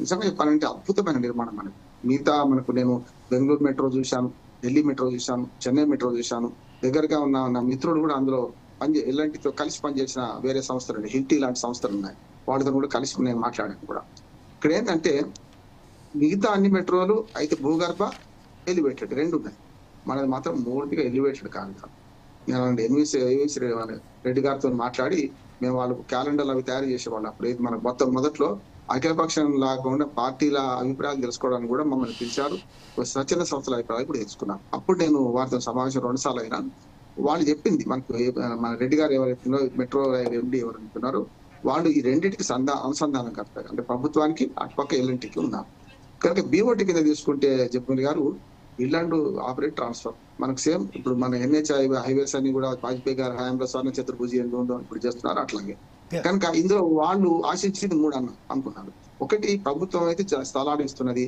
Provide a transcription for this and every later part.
నిజంగా చెప్పాలంటే అద్భుతమైన నిర్మాణం మనకి. మిగతా మనకు నేను బెంగళూరు మెట్రో చూశాను, ఢిల్లీ మెట్రో చూశాను, చెన్నై మెట్రో చూశాను. దగ్గరగా ఉన్న నా మిత్రుడు కూడా అందులో ఎల్ఎన్టీతో కలిసి పనిచేసిన వేరే సంస్థలు, హిల్టీ లాంటి సంస్థలు ఉన్నాయి. వాళ్ళతో కూడా కలిసి నేను మాట్లాడాను కూడా. ఇక్కడ ఏంటంటే మిగతా అన్ని మెట్రోలు అయితే భూగర్భ, ఎలివేటెడ్ రెండు ఉన్నాయి. మనది మాత్రం పూర్తిగా ఎలివేటెడ్ కాదు. నేను ఎంవిసి రెడ్డి గారితో మాట్లాడి మేము వాళ్ళకు క్యాలెండర్లు అవి తయారు చేసేవాళ్ళు. అప్పుడు మనకు మొదట్లో అఖిలపక్షం లాగా పార్టీల అభిప్రాయాలు తెలుసుకోవడానికి కూడా మమ్మల్ని పిలిచారు. స్వచ్ఛంద సంస్థల అభిప్రాయాలు కూడా తెలుసుకున్నాను. అప్పుడు నేను వారితో సమావేశం 2 సార్లు అయినా. వాళ్ళు చెప్పింది మనకు మన రెడ్డి గారు ఎవరైతున్నారో మెట్రో ఎండి ఎవరైతున్నారో వాళ్ళు ఈ రెండింటికి అనుసంధానం కడతారు. అంటే ప్రభుత్వానికి అటుపక్క ఎల్ఎన్టీకి ఉన్నారు. కనుక బీఓటీ కింద తీసుకుంటే జగన్మోహన్ గారు ఇల్లాండ్ ఆపరేట్ ట్రాన్స్ఫర్ మనకు సేమ్ ఇప్పుడు మన ఎన్హెచ్ హైవేస్ అన్ని కూడా వాజ్పేయి గారు హయాంలో స్వర్ణ చతుర్భుజి ఇప్పుడు చేస్తున్నారు అట్లాగే. కనుక ఇందులో వాళ్ళు ఆశించింది 3 అనుకున్నారు. ఒకటి, ప్రభుత్వం అయితే స్థలాలు ఇస్తున్నది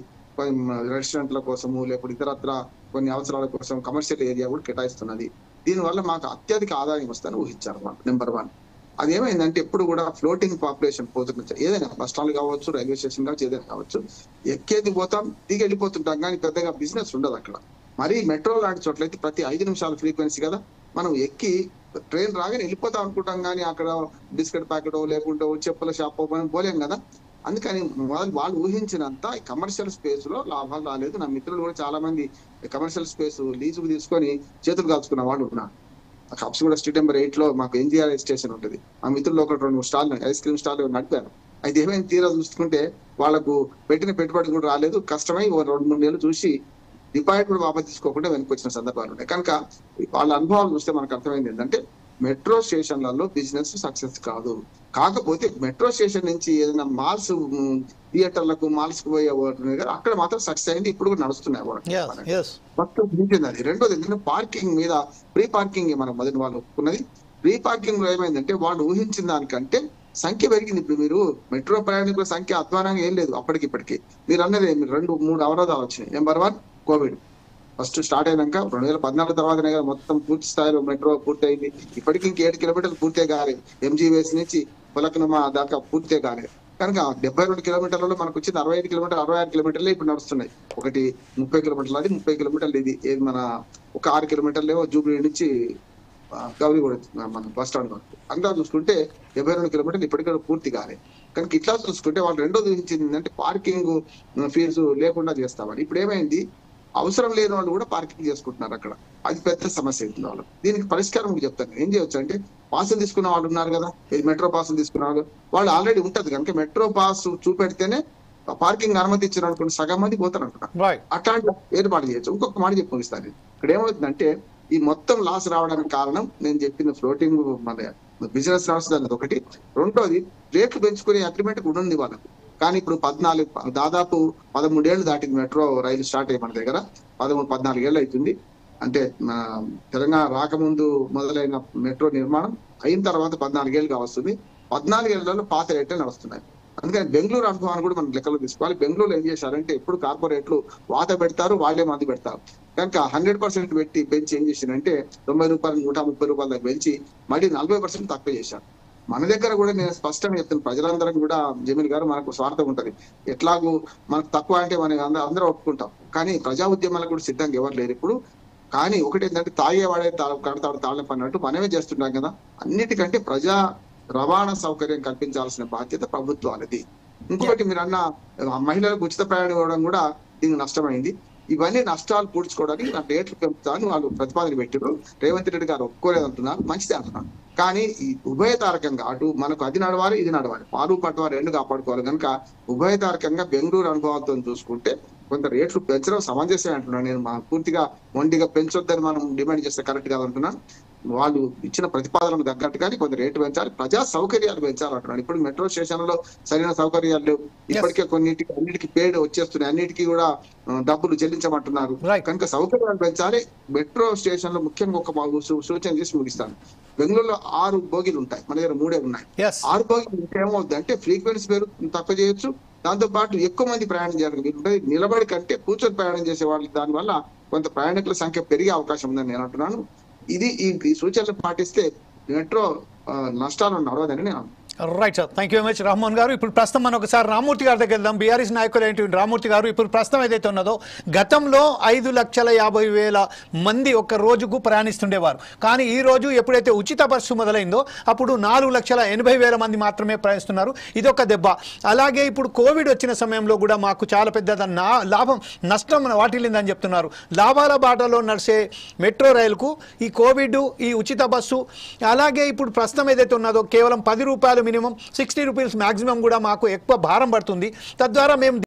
రెస్టారెంట్ల కోసము, లేకపోతే ఇతరత్ర కొన్ని అవసరాల కోసం కమర్షియల్ ఏరియా కూడా కేటాయిస్తున్నది. దీనివల్ల మాకు అత్యధిక ఆదాయం వస్తుందని ఊహించారు వాళ్ళు. నెంబర్ 1. అదేమైందంటే ఎప్పుడు కూడా ఫ్లోటింగ్ పాపులేషన్ పోతుంది. ఏదైనా బస్ స్టాండ్ కావచ్చు, రైల్వే స్టేషన్ కావచ్చు, ఏదైనా కావచ్చు, ఎక్కేది పోతాం, దిగి వెళ్ళిపోతుంటాం, కానీ పెద్దగా బిజినెస్ ఉండదు అక్కడ. మరి మెట్రో లాంటి చోట్లయితే ప్రతి 5 నిమిషాల ఫ్రీక్వెన్సీ కదా, మనం ఎక్కి ట్రైన్ రాగానే వెళ్ళిపోతాం అనుకుంటాం, కానీ అక్కడ బిస్కెట్ ప్యాకెట్ లేకుంటే చెప్పుల షాప్ మనం పోలేం కదా. అందుకని వాళ్ళు ఊహించినంత కమర్షియల్ స్పేస్ లో లాభాలు రాలేదు. నా మిత్రులు కూడా చాలా మంది కమర్షియల్ స్పేస్ లీజుకు తీసుకొని చేతులు కాల్చుకున్న వాళ్ళు ఉన్నారు. హబ్సిగూడ స్ట్రీట్ నెంబర్ 8 లో మాకు ఎన్టీఆర్ స్టేషన్ ఉంటుంది. ఆ మిత్రులు ఒక 2 స్టాల్ ఐస్ క్రీమ్ స్టాల్ నడిపారు. అయితే ఏమైనా తీరా చూసుకుంటే వాళ్ళకు పెట్టిన పెట్టుబడి కూడా రాలేదు. కష్టమై 2-3 నెలలు చూసి డిపాజిట్ కూడా వాపస్ తీసుకోకుండా వెనక్కి వచ్చిన సందర్భాలు ఉన్నాయి. కనుక వాళ్ళ అనుభవాలు చూస్తే మనకు అర్థమైంది ఏంటంటే మెట్రో స్టేషన్లలో బిజినెస్ సక్సెస్ కాదు. కాకపోతే మెట్రో స్టేషన్ నుంచి ఏదైనా మాల్స్, థియేటర్లకు, మాల్స్ కు పోయే అక్కడ మాత్రం సక్సెస్ అయింది. ఇప్పుడు కూడా నడుస్తున్నాయి. అది. రెండోది ఏంటంటే పార్కింగ్ మీద ప్రీ పార్కింగ్ మనకు మొదటి వాళ్ళు ఒప్పుకున్నది. ప్రీ పార్కింగ్ లో ఏమైందంటే వాళ్ళు ఊహించిన దానికంటే సంఖ్య పెరిగింది. ఇప్పుడు మీరు మెట్రో ప్రయాణికుల సంఖ్య అధ్వానంగా ఏం లేదు. అప్పటికిప్పటికి మీరు అన్నది 2-3 అవరోధాలు వచ్చినాయి. Number 1 Covid. ఫస్ట్ స్టార్ట్ అయినాక 2014 తర్వాతనే కదా మొత్తం పూర్తి స్థాయిలో మెట్రో పూర్తి అయింది. ఇప్పటికి 7 కిలోమీటర్లు పూర్తే కాలేదు. ఎంజీవేస్ నుంచి పొలకనుమ దాకా పూర్తే కాలేదు. కనుక 72 కిలోమీటర్లలో మనకు వచ్చింది 65 కిలోమీటర్లు, 66 కిలోమీటర్లే ఇప్పుడు నడుస్తున్నాయి. ఒకటి 30 కిలోమీటర్లు, అది 30 కిలోమీటర్లు. ఇది ఏది మన ఒక 6 కిలోమీటర్లేమో జూబ్లీ నుంచి గౌరీగూడ మన బస్ స్టాండ్ వరకు. అంతా చూసుకుంటే 72 కిలోమీటర్లు ఇప్పటికీ పూర్తి కాలేదు. కనుక ఇట్లా చూసుకుంటే వాళ్ళు రెండోది ఊహించింది ఏంటంటే పార్కింగ్ ఫీజు లేకుండా చేస్తామని. ఇప్పుడు ఏమైంది, అవసరం లేని వాళ్ళు కూడా పార్కింగ్ చేసుకుంటున్నారు అక్కడ. అది పెద్ద సమస్య అవుతుంది వాళ్ళు. దీనికి పరిష్కారం చెప్తాను. ఏం చేయొచ్చు అంటే పాసులు తీసుకున్న వాళ్ళు ఉన్నారు కదా, మెట్రో పాసులు తీసుకున్న వాళ్ళు ఆల్రెడీ ఉంటది కనుక మెట్రో పాస్ చూపెడితేనే పార్కింగ్ అనుమతి ఇచ్చారు అనుకోండి, సగం మంది పోతారు అనుకుంటా. అట్లాంటి ఏర్పాటు చేయొచ్చు. ఇంకొక మాట చెప్పి ముగిస్తాను. ఇక్కడ ఏమవుతుందంటే ఈ మొత్తం లాస్ రావడానికి కారణం నేను చెప్పిన ఫ్లోటింగ్ మన బిజినెస్ నడుస్తుంది అన్నది ఒకటి. రెండోది రేట్లు పెంచుకునే అగ్రిమెంట్ కూడా ఉంది వాళ్ళకు. కానీ ఇప్పుడు దాదాపు 13 ఏళ్ళు దాటింది మెట్రో రైలు స్టార్ట్ అయ్యి మన దగ్గర 13-14 ఏళ్ళు అవుతుంది. అంటే తెలంగాణ రాకముందు మొదలైన మెట్రో నిర్మాణం అయిన తర్వాత 14 ఏళ్ళుగా వస్తుంది. 14 ఏళ్లలో పాత రేట్లు నడుస్తున్నాయి. అందుకని బెంగళూరు అనుభవాన్ని కూడా మనం లెక్కలో తీసుకోవాలి. బెంగళూరులో ఏం చేశారంటే ఎప్పుడు కార్పొరేట్లు వాత పెడతారు, వాళ్లే మంది పెడతారు. కనుక 100% పెంచి ఏం చేశారంటే 90 రూపాయలు 130 రూపాయల దాకా పెంచి మళ్ళీ 40% తక్కువ చేశారు. మన దగ్గర కూడా నేను స్పష్టంగా చెప్తాను, ప్రజలందరం కూడా జమీల్ గారు మనకు స్వార్థం ఉంటది. ఎట్లాగూ మనకు తక్కువ అంటే మనం అందరూ ఒప్పుకుంటాం, కానీ ప్రజా ఉద్యమాలకు కూడా సిద్ధంగా ఎవరు లేరు ఇప్పుడు. కానీ ఒకటి ఏంటంటే తాగేవాడే కడతాడు తాళం పన్నట్టు మనమే చేస్తుంటాం కదా. అన్నిటికంటే ప్రజా రవాణా సౌకర్యం కల్పించాల్సిన బాధ్యత ప్రభుత్వాలది. ఇంకొకటి మీరు అన్న మహిళలకు ఉచిత ప్రయాణం ఇవ్వడం కూడా దీనికి నష్టమైంది. ఇవన్నీ నష్టాలు పూడ్చుకోవడానికి నా రేట్లు పెంపుతాను వాళ్ళు ప్రతిపాదన పెట్టారు. రేవంత్ రెడ్డి గారు ఒప్పుకోలేదు అంటున్నారు, మంచిదే అంటున్నాను. కానీ ఈ ఉభయతారకంగా అటు మనకు అది నడవాలి, ఇది నడవాలి, పాలు పట్టవారు రెండు కాపాడుకోవాలి. కనుక ఉభయతారకంగా బెంగళూరు అనుభవంతో చూసుకుంటే కొంత రేట్లు పెంచడం సమంజసమే అంటున్నాను నేను. పూర్తిగా మొండిగా పెంచొద్దని మనం డిమాండ్ చేస్తే కరెక్ట్ కాదంటున్నాను. వాళ్ళు ఇచ్చిన ప్రతిపాదనకు తగ్గట్టుగానే కొంత రేటు పెంచాలి, ప్రజా సౌకర్యాలు పెంచాలంటున్నాను. ఇప్పుడు మెట్రో స్టేషన్లలో సరైన సౌకర్యాలు లేవు. ఇప్పటికే అన్నిటికీ పేడ్ వచ్చేస్తున్నాయి, అన్నిటికీ కూడా డబ్బులు చెల్లించమంటున్నారు. కనుక సౌకర్యాలు పెంచాలి. మెట్రో స్టేషన్ లో ముఖ్యంగా ఒక సూచన చేసి ముగిస్తాను. బెంగళూరులో 6 బోగీలు ఉంటాయి, మన దగ్గర 3 ఉన్నాయి. 6 బోగీలు ఉంటే ఏమవుతుంది అంటే ఫ్రీక్వెన్సీ పేరు తక్కువ చేయొచ్చు, దాంతో పాటు ఎక్కువ మంది ప్రయాణం చేయాలి. నిలబడి కంటే కూర్చొని ప్రయాణం చేసే వాళ్ళు, దానివల్ల కొంత ప్రయాణికుల సంఖ్య పెరిగే అవకాశం ఉందని నేను అంటున్నాను. ఇది ఈ సూచనలు పాటిస్తే మెట్రో నష్టాలు నడవదని నేను right sir, thank you very much Rammohan గారు. ఇప్పుడు ప్రస్తుతం మనం ఒకసారి రామ్మూర్తి గారి దగ్గర వెళ్దాం. బీఆర్ఎస్ నాయకులు ఏంటి రామ్మూర్తి గారు, ఇప్పుడు ప్రస్తుతం ఏదైతే ఉన్నదో గతంలో 5,50,000 మంది ఒక్క రోజుకు ప్రయాణిస్తుండేవారు. కానీ ఈ రోజు ఎప్పుడైతే ఉచిత బస్సు మొదలైందో అప్పుడు 4,80,000 మంది మాత్రమే ప్రయాణిస్తున్నారు. ఇదొక దెబ్బ. అలాగే ఇప్పుడు కోవిడ్ వచ్చిన సమయంలో కూడా మాకు చాలా పెద్ద లాభం నష్టం వాటిల్లిందని చెప్తున్నారు. లాభాల బాటలో నడిచే మెట్రో రైలుకు ఈ కోవిడ్, ఈ ఉచిత బస్సు, అలాగే ఇప్పుడు ప్రస్తుతం ఏదైతే ఉన్నదో కేవలం 10 రూపాయలు మినిమం, 60 రూపీస్ మ్యాక్సిమం కూడా మాకు ఎక్కువ భారం పడుతుంది. తద్వారా మేము